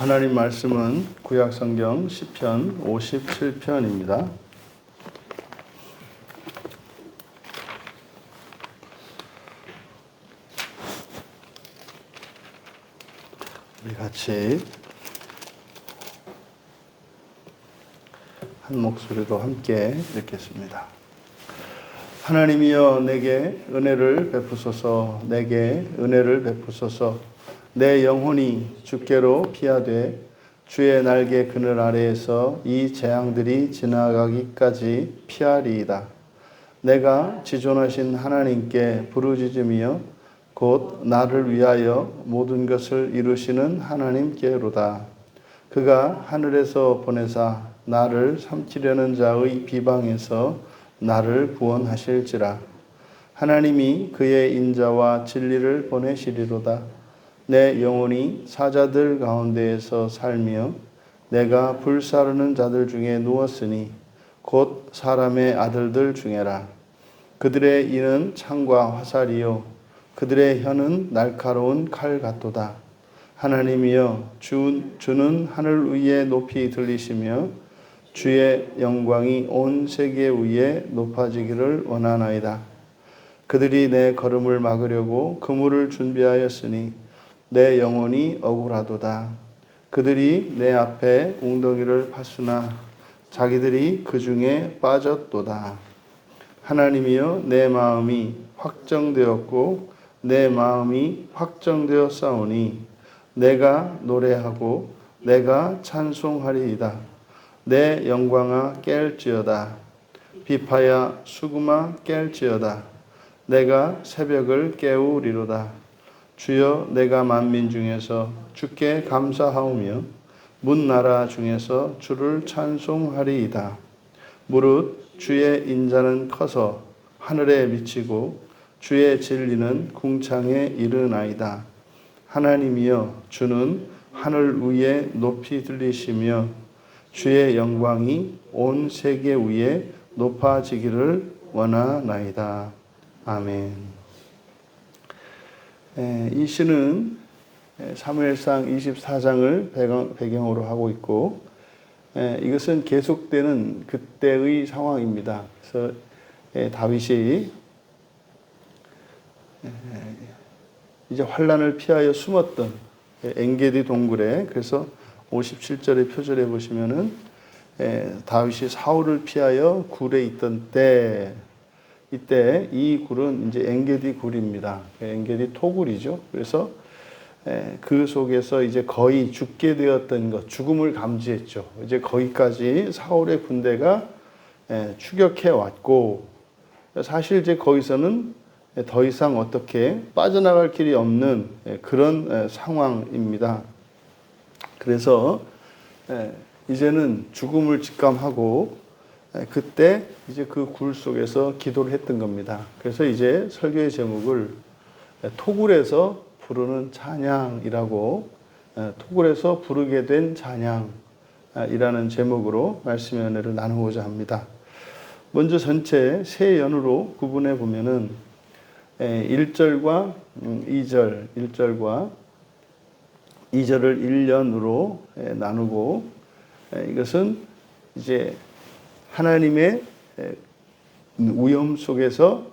하나님 말씀은 구약성경 시편 57편입니다. 우리 같이 한 목소리로 함께 읽겠습니다. 하나님이여 내게 은혜를 베푸소서. 내게 은혜를 베푸소서. 내 영혼이 주께로 피하되 주의 날개 그늘 아래에서 이 재앙들이 지나가기까지 피하리이다. 내가 지존하신 하나님께 부르짖으며 곧 나를 위하여 모든 것을 이루시는 하나님께로다. 그가 하늘에서 보내사 나를 삼키려는 자의 비방에서 나를 구원하실지라. 하나님이 그의 인자와 진리를 보내시리로다. 내 영혼이 사자들 가운데에서 살며 내가 불사르는 자들 중에 누웠으니 곧 사람의 아들들 중에라. 그들의 이는 창과 화살이요 그들의 혀는 날카로운 칼 같도다. 하나님이여 주는 하늘 위에 높이 들리시며 주의 영광이 온 세계 위에 높아지기를 원하나이다. 그들이 내 걸음을 막으려고 그물을 준비하였으니 내 영혼이 억울하도다. 그들이 내 앞에 웅덩이를 파수나 자기들이 그 중에 빠졌도다. 하나님이여 내 마음이 확정되었고 내 마음이 확정되었사오니 내가 노래하고 내가 찬송하리이다. 내 영광아 깰지어다. 비파야 수금아 깰지어다. 내가 새벽을 깨우리로다. 주여 내가 만민 중에서 주께 감사하오며 문 나라 중에서 주를 찬송하리이다. 무릇 주의 인자는 커서 하늘에 미치고 주의 진리는 궁창에 이르나이다. 하나님이여 주는 하늘 위에 높이 들리시며 주의 영광이 온 세계 위에 높아지기를 원하나이다. 아멘. 이 시는 사무엘상 24장을 배경으로 하고 있고 이것은 계속되는 그때의 상황입니다. 그래서 다윗이 이제 환란을 피하여 숨었던 엔게디 동굴에, 그래서 57절의 표절에 보시면은 다윗이 사울을 피하여 굴에 있던 때, 이때 이 굴은 이제 엔게디 굴입니다. 엔게디 토굴이죠. 그래서 그 속에서 이제 거의 죽게 되었던 것, 죽음을 감지했죠. 이제 거기까지 사울의 군대가 추격해 왔고, 사실 이제 거기서는 더 이상 어떻게 빠져나갈 길이 없는 그런 상황입니다. 그래서 이제는 죽음을 직감하고 그때 이제 그 굴 속에서 기도를 했던 겁니다. 그래서 이제 설교의 제목을 토굴에서 부르는 찬양이라고, 토굴에서 부르게 된 찬양이라는 제목으로 말씀의 은혜를 나누고자 합니다. 먼저 전체 세 연으로 구분해 보면은 1절과 2절, 1절과 2절을 1연으로 나누고, 이것은 이제 하나님의 위험 속에서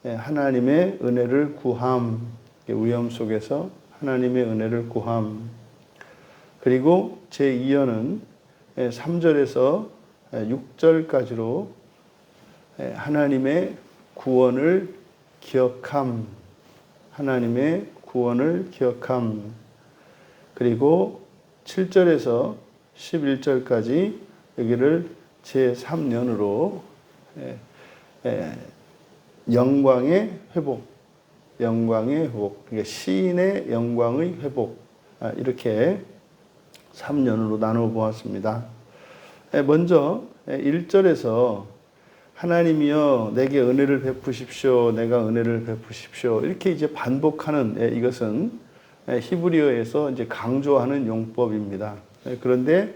하나님의 은혜를 구함, 위험 속에서 하나님의 은혜를 구함. 그리고 제2연은 3절에서 6절까지로 하나님의 구원을 기억함, 하나님의 구원을 기억함. 그리고 7절에서 11절까지 여기를 제3년으로 영광의 회복, 영광의 회복, 그러니까 시인의 영광의 회복, 이렇게 3년으로 나누어 보았습니다. 먼저 1절에서 하나님이여 내게 은혜를 베푸십시오, 내가 은혜를 베푸십시오, 이렇게 이제 반복하는, 이것은 히브리어에서 이제 강조하는 용법입니다. 그런데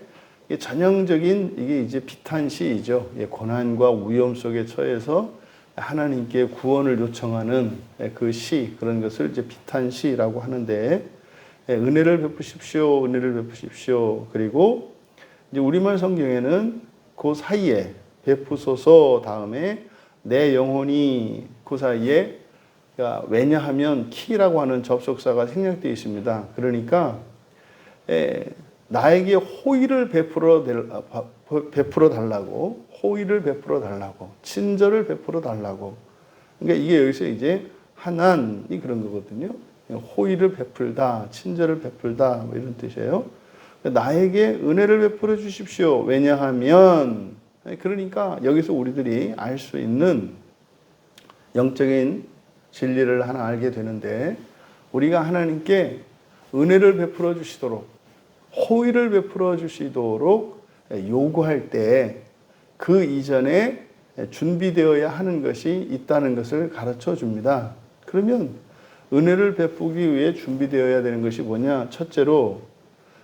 전형적인 이게 이제 비탄시이죠. 고난과 위험 속에 처해서 하나님께 구원을 요청하는 그 시, 그런 것을 이제 비탄시라고 하는데, 은혜를 베푸십시오. 은혜를 베푸십시오. 그리고 이제 우리말 성경에는 그 사이에 베푸소서 다음에 내 영혼이 그 사이에 왜냐하면 키라고 하는 접속사가 생략되어 있습니다. 그러니까 나에게 호의를 베풀어 달라고, 호의를 베풀어 달라고, 친절을 베풀어 달라고. 그러니까 이게 여기서 이제 하나님이 그런 거거든요. 호의를 베풀다, 친절을 베풀다, 뭐 이런 뜻이에요. 나에게 은혜를 베풀어 주십시오. 왜냐하면, 그러니까 여기서 우리들이 알 수 있는 영적인 진리를 하나 알게 되는데, 우리가 하나님께 은혜를 베풀어 주시도록, 호의를 베풀어 주시도록 요구할 때 그 이전에 준비되어야 하는 것이 있다는 것을 가르쳐 줍니다. 그러면 은혜를 베푸기 위해 준비되어야 되는 것이 뭐냐? 첫째로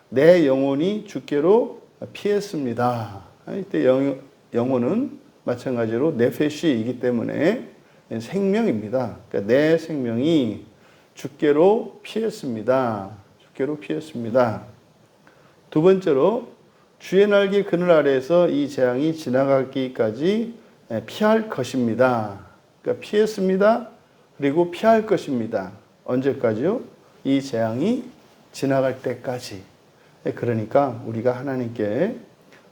내 영혼이 주께로 피했습니다. 이때 영혼은 마찬가지로 네페시이기 때문에 생명입니다. 그러니까 내 생명이 주께로 피했습니다. 주께로 피했습니다. 두 번째로 주의 날개 그늘 아래에서 이 재앙이 지나가기까지 피할 것입니다. 그러니까 피했습니다. 그리고 피할 것입니다. 언제까지요? 이 재앙이 지나갈 때까지. 그러니까 우리가 하나님께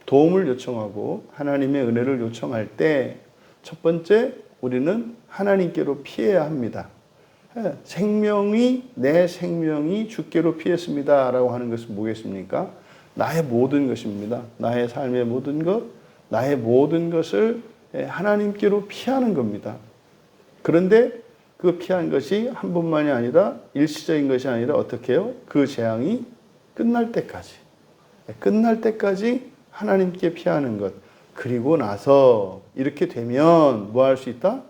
도움을 요청하고 하나님의 은혜를 요청할 때 첫 번째 우리는 하나님께로 피해야 합니다. 내 생명이 주께로 피했습니다 라고 하는 것은 뭐겠습니까? 나의 모든 것입니다. 나의 삶의 모든 것, 나의 모든 것을 하나님께로 피하는 겁니다. 그런데 그 피한 것이 한 번만이 아니라 일시적인 것이 아니라 어떻게 해요? 그 재앙이 끝날 때까지 하나님께 피하는 것. 그리고 나서 이렇게 되면 뭐 할 수 있다?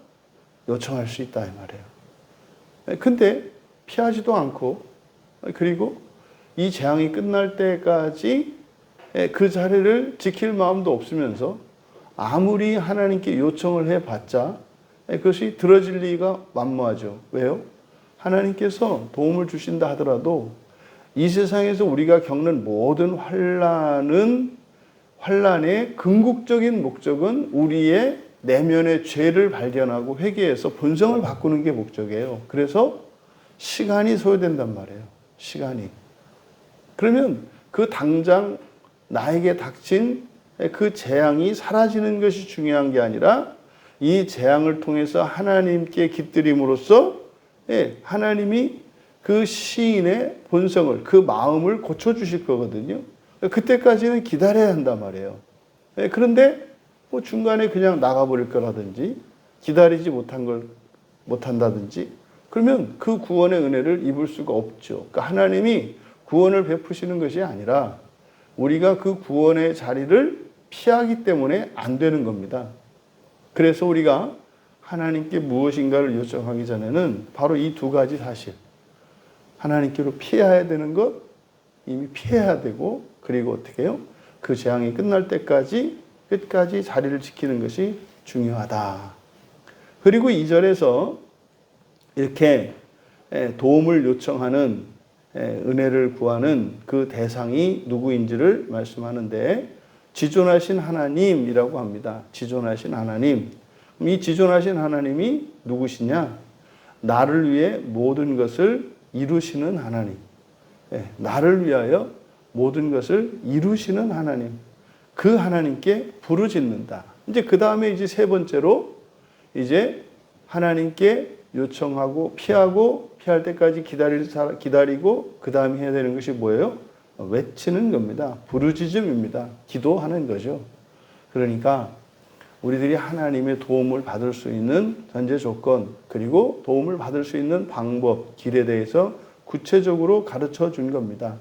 요청할 수 있다 이 말이에요. 근데 피하지도 않고 그리고 이 재앙이 끝날 때까지 그 자리를 지킬 마음도 없으면서 아무리 하나님께 요청을 해봤자 그것이 들어질 리가 만무하죠. 왜요? 하나님께서 도움을 주신다 하더라도 이 세상에서 우리가 겪는 모든 환난의 궁극적인 목적은 우리의 내면의 죄를 발견하고 회개해서 본성을 바꾸는 게 목적이에요. 그래서 시간이 소요된단 말이에요. 시간이. 그러면 그 당장 나에게 닥친 그 재앙이 사라지는 것이 중요한 게 아니라 이 재앙을 통해서 하나님께 깃들임으로써 하나님이 그 시인의 본성을, 그 마음을 고쳐주실 거거든요. 그때까지는 기다려야 한단 말이에요. 그런데 뭐 중간에 그냥 나가버릴 거라든지 기다리지 못한다든지 그러면 그 구원의 은혜를 입을 수가 없죠. 그러니까 하나님이 구원을 베푸시는 것이 아니라 우리가 그 구원의 자리를 피하기 때문에 안 되는 겁니다. 그래서 우리가 하나님께 무엇인가를 요청하기 전에는 바로 이 두 가지 사실. 하나님께로 피해야 되는 것, 이미 피해야 되고, 그리고 어떻게 해요? 그 재앙이 끝날 때까지 끝까지 자리를 지키는 것이 중요하다. 그리고 2절에서 이렇게 도움을 요청하는 은혜를 구하는 그 대상이 누구인지를 말씀하는데 지존하신 하나님이라고 합니다. 지존하신 하나님. 이 지존하신 하나님이 누구시냐? 나를 위해 모든 것을 이루시는 하나님. 나를 위하여 모든 것을 이루시는 하나님. 그 하나님께 부르짖는다. 이제 그 다음에 이제 세 번째로 이제 하나님께 요청하고 피할 때까지 기다리고 그 다음에 해야 되는 것이 뭐예요? 외치는 겁니다. 부르짖음입니다. 기도하는 거죠. 그러니까 우리들이 하나님의 도움을 받을 수 있는 전제 조건 그리고 도움을 받을 수 있는 방법, 길에 대해서 구체적으로 가르쳐 준 겁니다.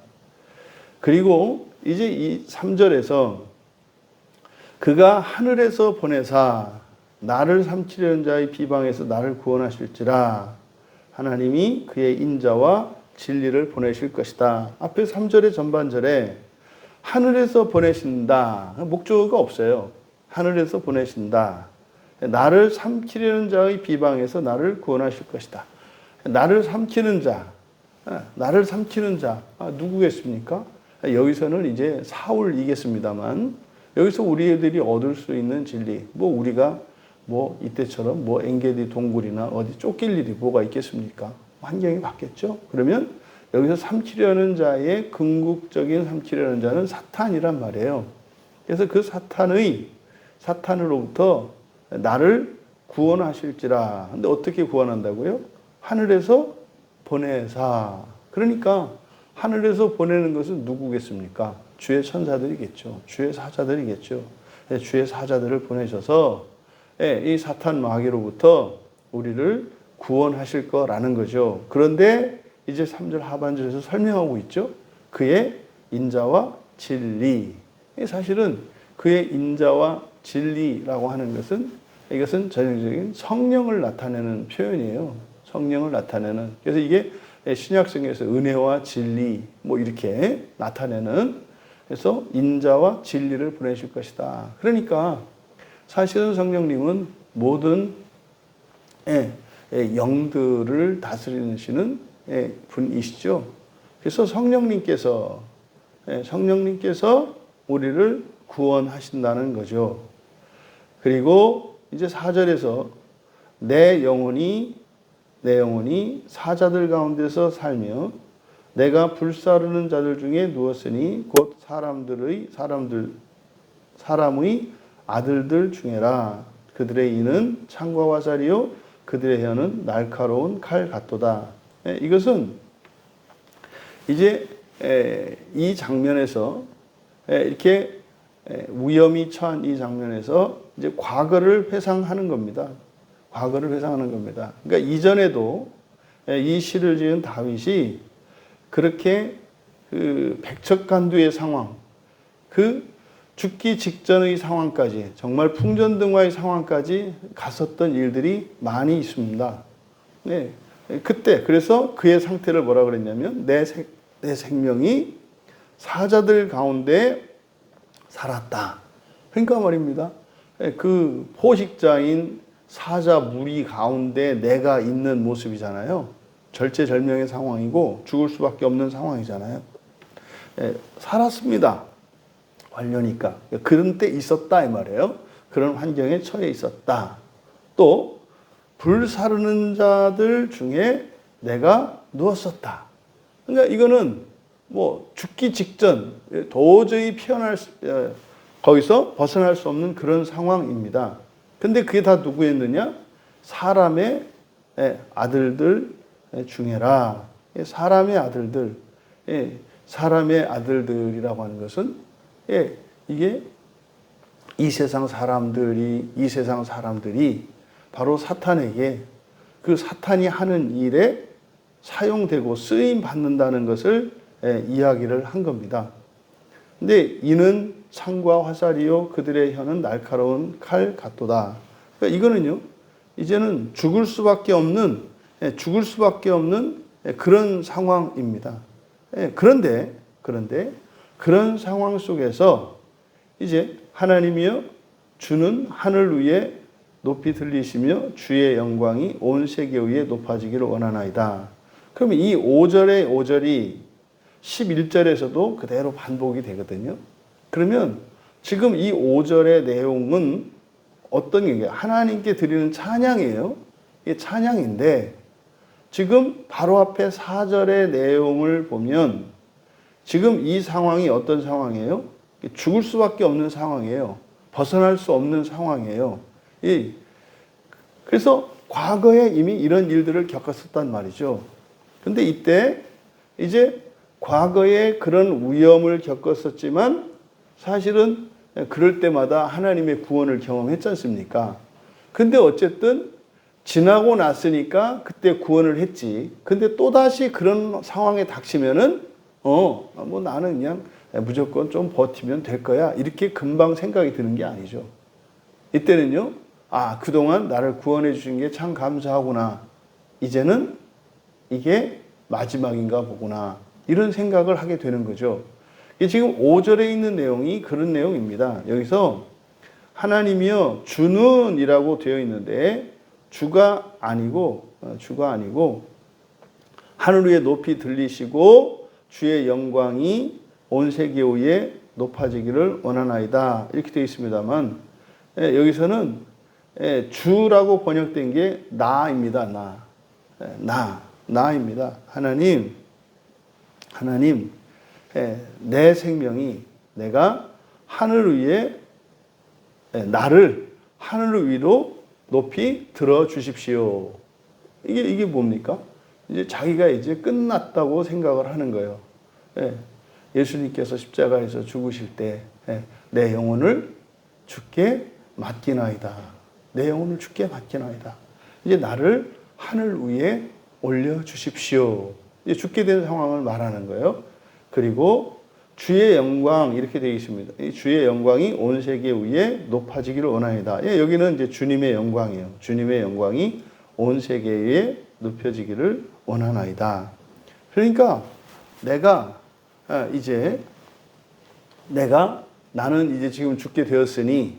그리고 이제 이 3절에서 그가 하늘에서 보내사 나를 삼키려는 자의 비방에서 나를 구원하실지라 하나님이 그의 인자와 진리를 보내실 것이다. 앞에 3절의 전반절에 하늘에서 보내신다. 목적어가 없어요. 하늘에서 보내신다. 나를 삼키려는 자의 비방에서 나를 구원하실 것이다. 나를 삼키는 자. 나를 삼키는 자, 누구겠습니까? 여기서는 이제 사울이겠습니다만, 여기서 우리 애들이 얻을 수 있는 진리, 뭐 우리가 뭐 이때처럼 뭐 엔게디 동굴이나 어디 쫓길 일이 뭐가 있겠습니까? 환경이 바뀌었죠. 그러면 여기서 삼키려는 자의 궁극적인 삼키려는 자는 사탄이란 말이에요. 그래서 그 사탄으로부터 나를 구원하실지라. 근데 어떻게 구원한다고요? 하늘에서 보내사. 그러니까 하늘에서 보내는 것은 누구겠습니까? 주의 천사들이겠죠. 주의 사자들이겠죠. 주의 사자들을 보내셔서 이 사탄 마귀로부터 우리를 구원하실 거라는 거죠. 그런데 이제 3절 하반절에서 설명하고 있죠. 그의 인자와 진리. 사실은 그의 인자와 진리라고 하는 것은 이것은 전형적인 성령을 나타내는 표현이에요. 성령을 나타내는. 그래서 이게 신약성경에서 은혜와 진리 뭐 이렇게 나타내는, 그래서 인자와 진리를 보내실 것이다. 그러니까 사실은 성령님은 모든 영들을 다스리시는 분이시죠. 그래서 성령님께서 우리를 구원하신다는 거죠. 그리고 이제 4절에서 내 영혼이 사자들 가운데서 살며 내가 불사르는 자들 중에 누웠으니 곧 사람의 아들들 중에라. 그들의 이는 창과 화살이요 그들의 혀는 날카로운 칼 같도다. 이것은 이제 이 장면에서 이렇게 위험이 처한 이 장면에서 이제 과거를 회상하는 겁니다. 과거를 회상하는 겁니다. 그러니까 이전에도 이 시를 지은 다윗이 그렇게 그 백척간두의 상황, 그 죽기 직전의 상황까지, 정말 풍전등화의 상황까지 갔었던 일들이 많이 있습니다. 네. 그때 그래서 그의 상태를 뭐라 그랬냐면 내 생명이 사자들 가운데 살았다. 그러니까 말입니다. 그 포식자인 사자 무리 가운데 내가 있는 모습이잖아요. 절체절명의 상황이고 죽을 수밖에 없는 상황이잖아요. 살았습니다. 완료니까. 그런 때 있었다 이 말이에요. 그런 환경에 처해 있었다. 또 불사르는 자들 중에 내가 누웠었다. 그러니까 이거는 뭐 죽기 직전 도저히 거기서 벗어날 수 없는 그런 상황입니다. 근데 그게 다 누구였느냐? 사람의 아들들 중에라. 사람의 아들들. 사람의 아들들이라고 하는 것은 이게 이 세상 사람들이 바로 사탄에게 그 사탄이 하는 일에 사용되고 쓰임 받는다는 것을 이야기를 한 겁니다. 근데 이는 창과 화살이요 그들의 혀는 날카로운 칼 같도다. 그러니까 이거는요 이제는 죽을 수밖에 없는 그런 상황입니다. 그런데 그런 상황 속에서 이제 하나님이여 주는 하늘 위에 높이 들리시며 주의 영광이 온 세계 위에 높아지기를 원하나이다. 그러면 이 5절이 11절에서도 그대로 반복이 되거든요. 그러면 지금 이 5절의 내용은 어떤 게 하나님께 드리는 찬양이에요. 이게 찬양인데 지금 바로 앞에 4절의 내용을 보면 지금 이 상황이 어떤 상황이에요? 죽을 수밖에 없는 상황이에요. 벗어날 수 없는 상황이에요. 그래서 과거에 이미 이런 일들을 겪었었단 말이죠. 근데 이때 이제 과거에 그런 위험을 겪었었지만 사실은 그럴 때마다 하나님의 구원을 경험했지 않습니까? 근데 어쨌든 지나고 났으니까 그때 구원을 했지. 근데 또다시 그런 상황에 닥치면은 뭐 나는 그냥 무조건 좀 버티면 될 거야. 이렇게 금방 생각이 드는 게 아니죠. 이때는요. 그동안 나를 구원해 주신 게 참 감사하구나. 이제는 이게 마지막인가 보구나. 이런 생각을 하게 되는 거죠. 지금 5절에 있는 내용이 그런 내용입니다. 여기서 하나님이여 주는 이라고 되어 있는데 주가 아니고 하늘 위에 높이 들리시고 주의 영광이 온 세계 위에 높아지기를 원하나이다. 이렇게 되어 있습니다만 여기서는 주라고 번역된 게 나입니다. 나입니다. 하나님, 내 생명이 내가 하늘 위에 나를 하늘 위로 높이 들어 주십시오. 이게 뭡니까? 이제 자기가 이제 끝났다고 생각을 하는 거예요. 예수님께서 십자가에서 죽으실 때 내 영혼을 주께 맡기나이다. 내 영혼을 주께 맡기나이다. 이제 나를 하늘 위에 올려 주십시오. 이제 죽게 된 상황을 말하는 거예요. 그리고 주의 영광 이렇게 되어 있습니다. 이 주의 영광이 온 세계 위에 높아지기를 원하이다. 여기는 이제 주님의 영광이에요. 주님의 영광이 온 세계 위에 높여지기를 원하나이다. 그러니까 나는 이제 지금 죽게 되었으니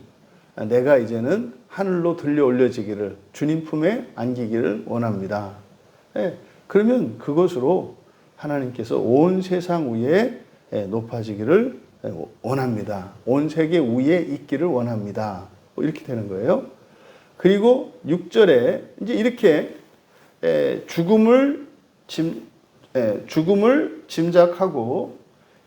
내가 이제는 하늘로 들려 올려지기를 주님 품에 안기기를 원합니다. 그러면 그것으로 하나님께서 온 세상 위에 높아지기를 원합니다. 온 세계 위에 있기를 원합니다. 이렇게 되는 거예요. 그리고 6절에 이제 이렇게 죽음을 짐작하고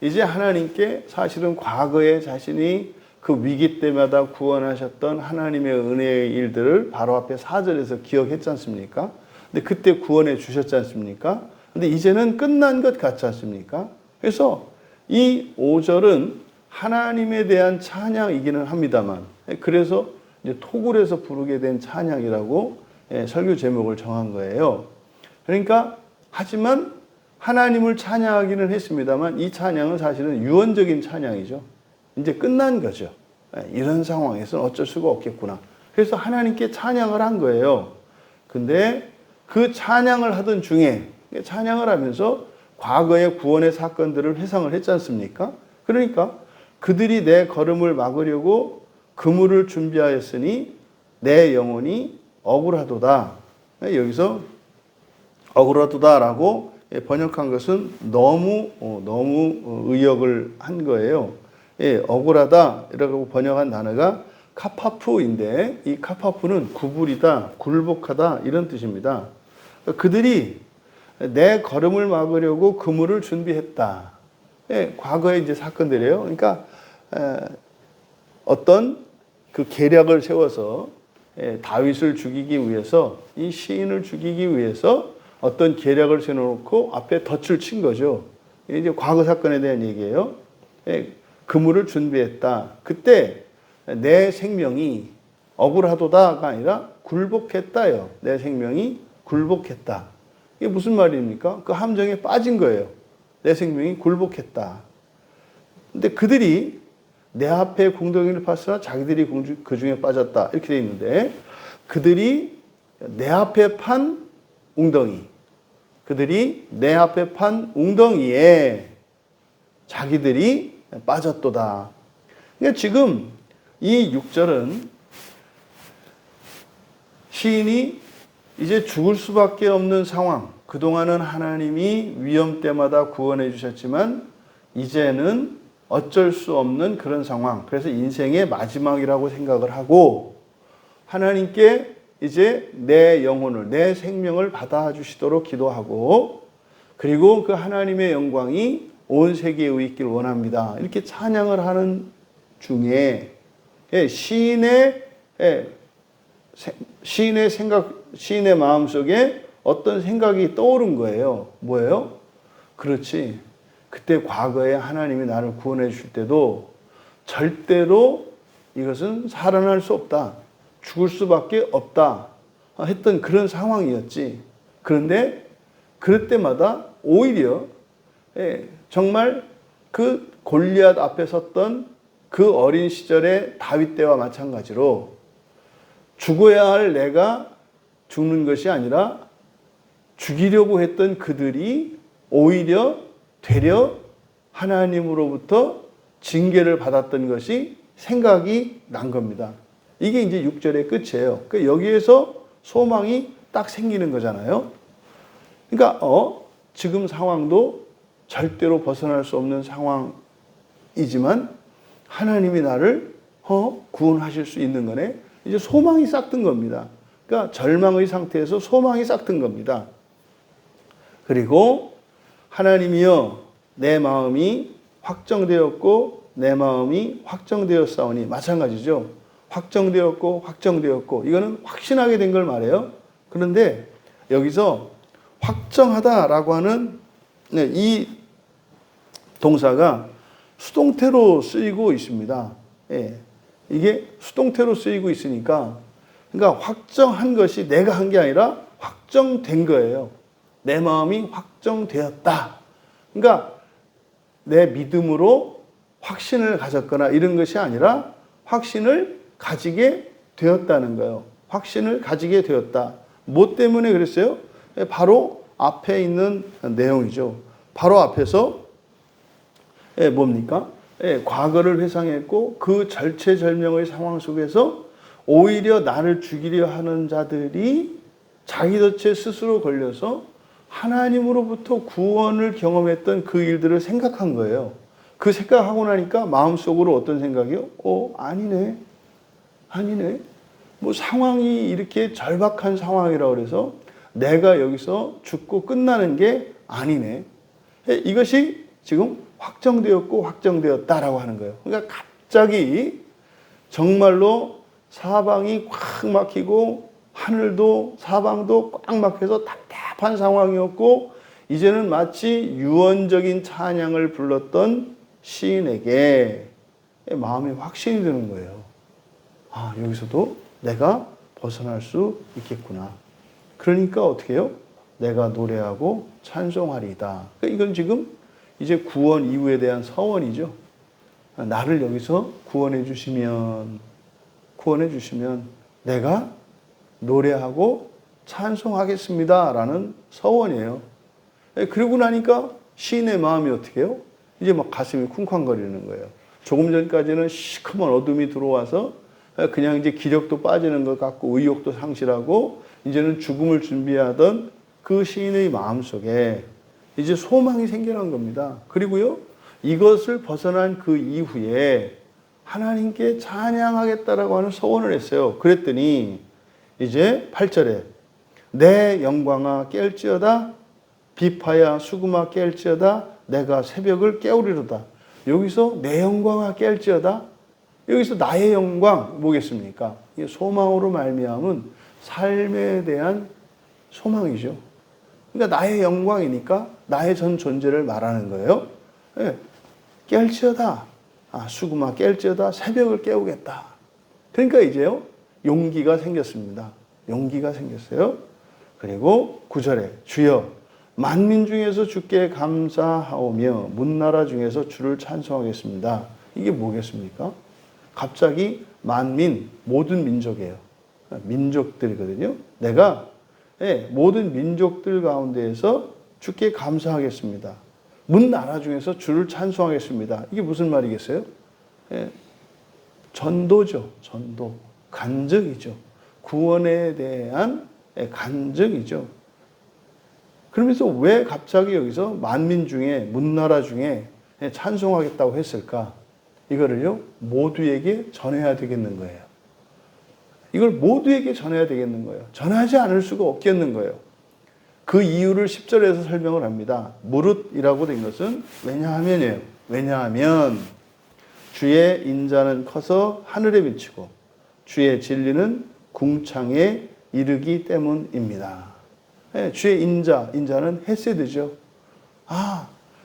이제 하나님께 사실은 과거에 자신이 그 위기 때마다 구원하셨던 하나님의 은혜의 일들을 바로 앞에 4절에서 기억했지 않습니까? 근데 그때 구원해 주셨지 않습니까? 근데 이제는 끝난 것 같지 않습니까? 그래서 이 5절은 하나님에 대한 찬양이기는 합니다만, 그래서 이제 토굴에서 부르게 된 찬양이라고 설교 제목을 정한 거예요. 그러니까 하지만 하나님을 찬양하기는 했습니다만 이 찬양은 사실은 유언적인 찬양이죠. 이제 끝난 거죠. 이런 상황에서는 어쩔 수가 없겠구나. 그래서 하나님께 찬양을 한 거예요. 근데 그 찬양을 하던 중에 찬양을 하면서 과거의 구원의 사건들을 회상을 했지 않습니까? 그러니까 그들이 내 걸음을 막으려고 그물을 준비하였으니 내 영혼이 억울하도다. 여기서 억울하도다라고 번역한 것은 너무 의역을 한 거예요. 억울하다라고 번역한 단어가 카파푸인데 이 카파푸는 구불이다, 굴복하다 이런 뜻입니다. 그들이 내 걸음을 막으려고 그물을 준비했다. 과거의 이제 사건들이에요. 그러니까 어떤 그 계략을 세워서 다윗을 죽이기 위해서 이 시인을 죽이기 위해서 어떤 계략을 세워놓고 앞에 덫을 친 거죠. 이제 과거 사건에 대한 얘기예요. 그물을 준비했다. 그때 내 생명이 억울하도다가 아니라 굴복했다요. 내 생명이 굴복했다. 이게 무슨 말입니까? 그 함정에 빠진 거예요. 내 생명이 굴복했다. 근데 그들이 내 앞에 궁덩이를 팠으나 자기들이 그 중에 빠졌다. 이렇게 되어 있는데 그들이 내 앞에 판 웅덩이. 그들이 내 앞에 판 웅덩이에 자기들이 빠졌도다. 그러니까 지금 이 6절은 시인이 이제 죽을 수밖에 없는 상황. 그동안은 하나님이 위험 때마다 구원해 주셨지만 이제는 어쩔 수 없는 그런 상황. 그래서 인생의 마지막이라고 생각을 하고 하나님께 이제 내 영혼을, 내 생명을 받아주시도록 기도하고 그리고 그 하나님의 영광이 온 세계에 있길 원합니다. 이렇게 찬양을 하는 중에 시인의 생각, 시인의 마음속에 어떤 생각이 떠오른 거예요. 뭐예요? 그렇지. 그때 과거에 하나님이 나를 구원해 주실 때도 절대로 이것은 살아날 수 없다. 죽을 수밖에 없다. 했던 그런 상황이었지. 그런데 그럴 때마다 오히려 정말 그 골리앗 앞에 섰던 그 어린 시절의 다윗 때와 마찬가지로 죽어야 할 내가 죽는 것이 아니라 죽이려고 했던 그들이 오히려 되려 하나님으로부터 징계를 받았던 것이 생각이 난 겁니다. 이게 이제 6절의 끝이에요. 그러니까 여기에서 소망이 딱 생기는 거잖아요. 그러니까 지금 상황도 절대로 벗어날 수 없는 상황이지만 하나님이 나를 구원하실 수 있는 거네. 이제 소망이 싹튼 겁니다. 그러니까 절망의 상태에서 소망이 싹튼 겁니다. 그리고 하나님이여 내 마음이 확정되었고 내 마음이 확정되었사오니 마찬가지죠. 확정되었고 이거는 확신하게 된 걸 말해요. 그런데 여기서 확정하다라고 하는 이 동사가 수동태로 쓰이고 있습니다. 예. 이게 수동태로 쓰이고 있으니까 그러니까 확정한 것이 내가 한 게 아니라 확정된 거예요. 내 마음이 확정되었다. 그러니까 내 믿음으로 확신을 가졌거나 이런 것이 아니라 확신을 가지게 되었다는 거예요. 확신을 가지게 되었다. 뭐 때문에 그랬어요? 바로 앞에 있는 내용이죠. 바로 앞에서 뭡니까? 과거를 회상했고 그 절체절명의 상황 속에서 오히려 나를 죽이려 하는 자들이 자기 덫에 스스로 걸려서 하나님으로부터 구원을 경험했던 그 일들을 생각한 거예요. 그 생각하고 나니까 마음속으로 어떤 생각이요? 아니네. 뭐 상황이 이렇게 절박한 상황이라고 그래서 내가 여기서 죽고 끝나는 게 아니네. 이것이 지금 확정되었고 확정되었다라고 하는 거예요. 그러니까 갑자기 정말로 사방이 꽉 막히고 하늘도 사방도 꽉 막혀서 답답한 상황이었고 이제는 마치 유언적인 찬양을 불렀던 시인에게 마음에 확신이 드는 거예요. 아, 여기서도 내가 벗어날 수 있겠구나. 그러니까 어떻게 해요? 내가 노래하고 찬송하리이다. 이건 지금 이제 구원 이후에 대한 서원이죠. 나를 여기서 구원해 주시면 내가 노래하고 찬송하겠습니다. 라는 서원이에요. 그러고 나니까 시인의 마음이 어떻게 해요? 이제 막 가슴이 쿵쾅거리는 거예요. 조금 전까지는 시커먼 어둠이 들어와서 그냥 이제 기력도 빠지는 것 같고 의욕도 상실하고 이제는 죽음을 준비하던 그 시인의 마음속에 이제 소망이 생겨난 겁니다. 그리고요, 이것을 벗어난 그 이후에 하나님께 찬양하겠다라고 하는 서원을 했어요. 그랬더니 이제 8절에 내 영광아 깰지어다 비파야 수금아 깰지어다 내가 새벽을 깨우리로다. 여기서 내 영광아 깰지어다. 여기서 나의 영광 뭐겠습니까? 이게 소망으로 말미암은 삶에 대한 소망이죠. 그러니까 나의 영광이니까 나의 전 존재를 말하는 거예요. 깰지어다. 수금아 깰지어다. 새벽을 깨우겠다. 그러니까 이제요 용기가 생겼습니다. 용기가 생겼어요. 그리고 9절에 주여 만민 중에서 주께 감사하오며 문나라 중에서 주를 찬송하겠습니다. 이게 뭐겠습니까? 갑자기 만민, 모든 민족이에요. 민족들이거든요. 내가 모든 민족들 가운데에서 주께 감사하겠습니다. 문나라 중에서 주를 찬송하겠습니다. 이게 무슨 말이겠어요? 전도죠. 전도. 간증이죠. 구원에 대한 간증이죠. 그러면서 왜 갑자기 여기서 만민 중에 문나라 중에 찬송하겠다고 했을까? 이거를요 모두에게 전해야 되겠는 거예요. 이걸 모두에게 전해야 되겠는 거예요. 전하지 않을 수가 없겠는 거예요. 그 이유를 10절에서 설명을 합니다. 무릇이라고 된 것은 왜냐하면이에요. 왜냐하면 주의 인자는 커서 하늘에 미치고 주의 진리는 궁창에 이르기 때문입니다. 주의 인자는 헤세드죠.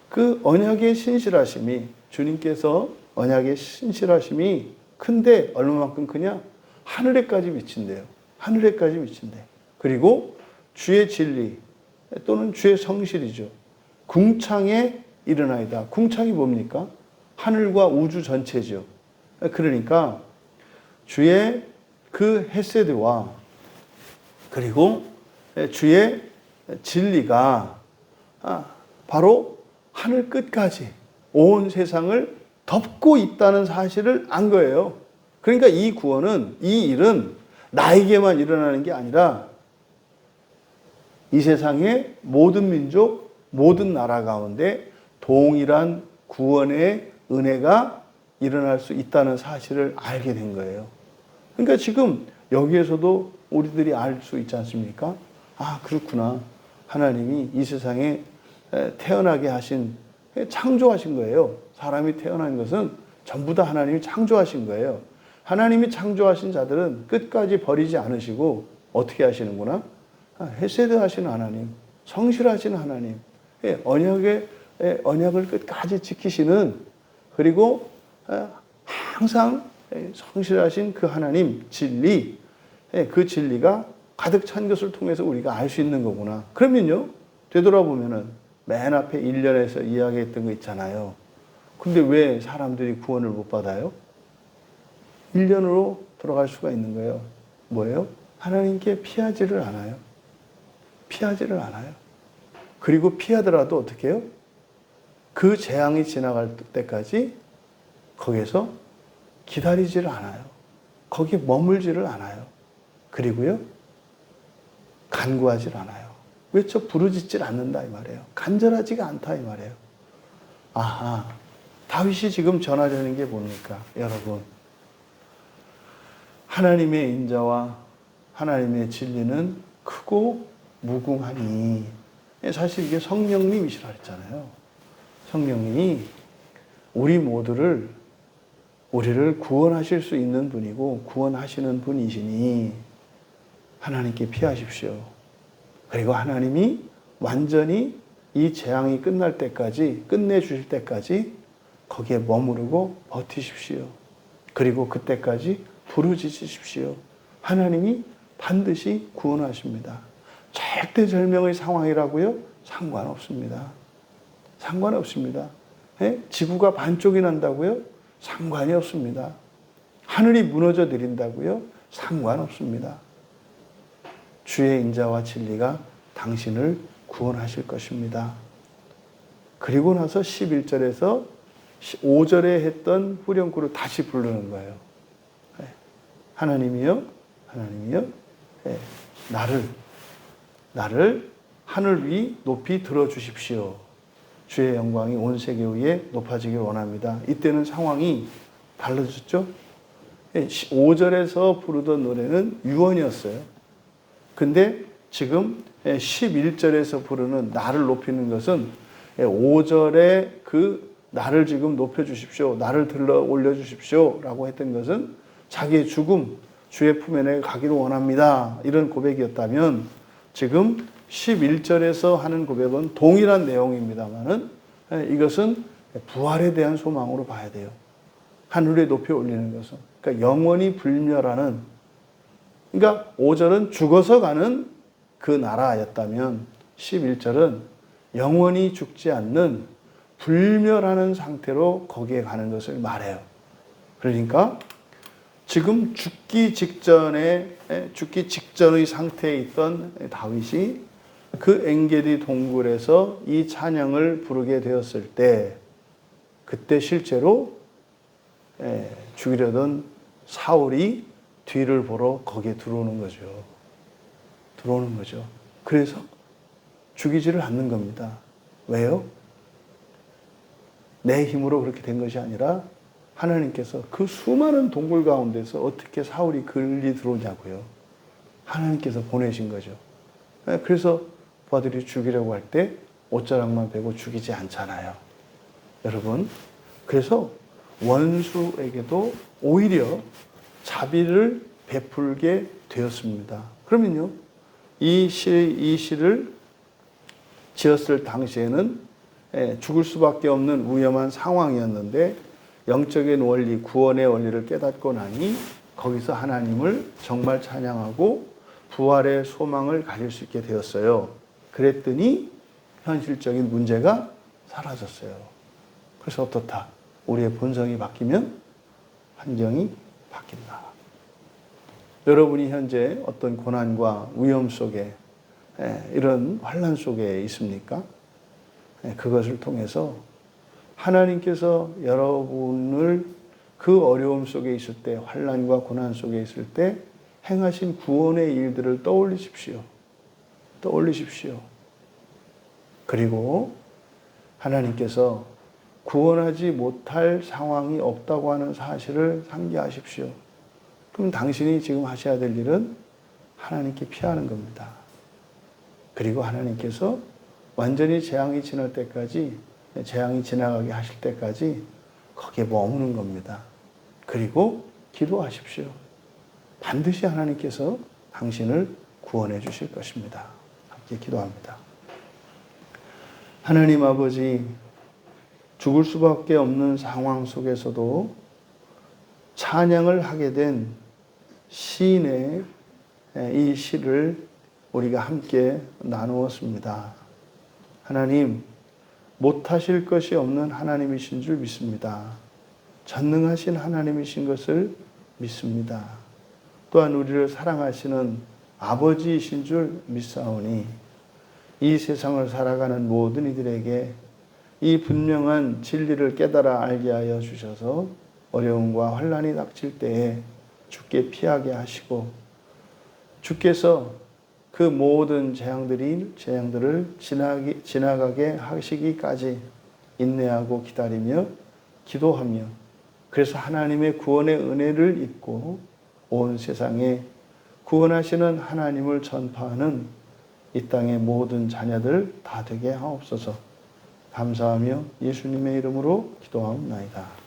그 언약의 신실하심이 주님께서 언약의 신실하심이 큰데 얼마만큼 크냐? 하늘에까지 미친대요. 하늘에까지 미친대. 그리고 주의 진리 또는 주의 성실이죠. 궁창에 일어나이다. 궁창이 뭡니까? 하늘과 우주 전체죠. 그러니까 주의 그 헤세드와 그리고 주의 진리가 바로 하늘 끝까지 온 세상을 덮고 있다는 사실을 안 거예요. 그러니까 이 구원은, 이 일은 나에게만 일어나는 게 아니라 이 세상의 모든 민족, 모든 나라 가운데 동일한 구원의 은혜가 일어날 수 있다는 사실을 알게 된 거예요. 그러니까 지금 여기에서도 우리들이 알 수 있지 않습니까? 아, 그렇구나. 하나님이 이 세상에 태어나게 하신, 창조하신 거예요. 사람이 태어난 것은 전부 다 하나님이 창조하신 거예요. 하나님이 창조하신 자들은 끝까지 버리지 않으시고 어떻게 하시는구나? 헤세드 하시는 하나님, 성실하신 하나님, 언약을 끝까지 지키시는, 그리고 항상 성실하신 그 하나님 진리, 그 진리가 가득 찬 것을 통해서 우리가 알 수 있는 거구나. 그러면요, 되돌아보면은 맨 앞에 1년에서 이야기했던 거 있잖아요. 근데 왜 사람들이 구원을 못 받아요? 1년으로 돌아갈 수가 있는 거예요. 뭐예요? 하나님께 피하지를 않아요. 피하지를 않아요. 그리고 피하더라도 어떻게 해요? 그 재앙이 지나갈 때까지 거기에서 기다리지를 않아요. 거기 머물지를 않아요. 그리고요, 간구하지를 않아요. 외쳐 부르짖질 않는다 이 말이에요. 간절하지가 않다 이 말이에요. 아하, 다윗이 지금 전하려는 게 뭡니까? 여러분, 하나님의 인자와 하나님의 진리는 크고 무궁하니, 사실 이게 성령님이시라 했잖아요. 성령님이 우리를 구원하실 수 있는 분이고 구원하시는 분이시니 하나님께 피하십시오. 그리고 하나님이 완전히 이 재앙이 끝날 때까지, 끝내주실 때까지 거기에 머무르고 버티십시오. 그리고 그때까지 부르짖으십시오. 하나님이 반드시 구원하십니다. 절대절명의 상황이라고요? 상관없습니다. 상관없습니다. 지구가 반쪽이 난다고요? 상관이 없습니다. 하늘이 무너져 내린다고요? 상관없습니다. 주의 인자와 진리가 당신을 구원하실 것입니다. 그리고 나서 11절에서 5절에 했던 후렴구를 다시 부르는 거예요. 하나님이여, 하나님이여, 나를 하늘 위 높이 들어주십시오. 주의 영광이 온 세계 위에 높아지길 원합니다. 이때는 상황이 달라졌죠? 5절에서 부르던 노래는 유언이었어요. 근데 지금 11절에서 부르는 나를 높이는 것은 5절에 그 나를 지금 높여주십시오. 나를 들러 올려주십시오. 라고 했던 것은 자기의 죽음, 주의 품에 내가 가기를 원합니다. 이런 고백이었다면 지금 11절에서 하는 고백은 동일한 내용입니다만은 이것은 부활에 대한 소망으로 봐야 돼요. 하늘에 높이 올리는 것은. 그러니까 영원히 불멸하는, 그러니까 5절은 죽어서 가는 그 나라였다면 11절은 영원히 죽지 않는 불멸하는 상태로 거기에 가는 것을 말해요. 그러니까 지금 죽기 직전의 상태에 있던 다윗이 그 엔게디 동굴에서 이 찬양을 부르게 되었을 때, 그때 실제로 죽이려던 사울이 뒤를 보러 거기에 들어오는 거죠. 들어오는 거죠. 그래서 죽이지를 않는 겁니다. 왜요? 내 힘으로 그렇게 된 것이 아니라 하나님께서 그 수많은 동굴 가운데서 어떻게 사울이 글리 들어오냐고요. 하나님께서 보내신 거죠. 그래서 부하들이 죽이려고 할 때 옷자락만 베고 죽이지 않잖아요. 여러분, 그래서 원수에게도 오히려 자비를 베풀게 되었습니다. 그러면요, 이 시를 지었을 당시에는 죽을 수밖에 없는 위험한 상황이었는데 영적인 원리, 구원의 원리를 깨닫고 나니 거기서 하나님을 정말 찬양하고 부활의 소망을 가질 수 있게 되었어요. 그랬더니 현실적인 문제가 사라졌어요. 그래서 어떻다? 우리의 본성이 바뀌면 환경이 바뀐다. 여러분이 현재 어떤 고난과 위험 속에, 이런 환난 속에 있습니까? 그것을 통해서 하나님께서 여러분을 그 어려움 속에 있을 때, 환난과 고난 속에 있을 때 행하신 구원의 일들을 떠올리십시오. 떠올리십시오. 그리고 하나님께서 구원하지 못할 상황이 없다고 하는 사실을 상기하십시오. 그럼 당신이 지금 하셔야 될 일은 하나님께 피하는 겁니다. 그리고 하나님께서 완전히 재앙이 지날 때까지, 재앙이 지나가게 하실 때까지 거기에 머무는 겁니다. 그리고 기도하십시오. 반드시 하나님께서 당신을 구원해 주실 것입니다. 함께 기도합니다. 하나님 아버지, 죽을 수밖에 없는 상황 속에서도 찬양을 하게 된 시인의 이 시를 우리가 함께 나누었습니다. 하나님, 못하실 것이 없는 하나님이신 줄 믿습니다. 전능하신 하나님이신 것을 믿습니다. 또한 우리를 사랑하시는 아버지이신 줄 믿사오니 이 세상을 살아가는 모든 이들에게 이 분명한 진리를 깨달아 알게 하여 주셔서 어려움과 환난이 닥칠 때에 주께 피하게 하시고 주께서 그 모든 재앙들을 지나가게 하시기까지 인내하고 기다리며 기도하며 그래서 하나님의 구원의 은혜를 입고 온 세상에 구원하시는 하나님을 전파하는 이 땅의 모든 자녀들 다 되게 하옵소서. 감사하며 예수님의 이름으로 기도하옵나이다.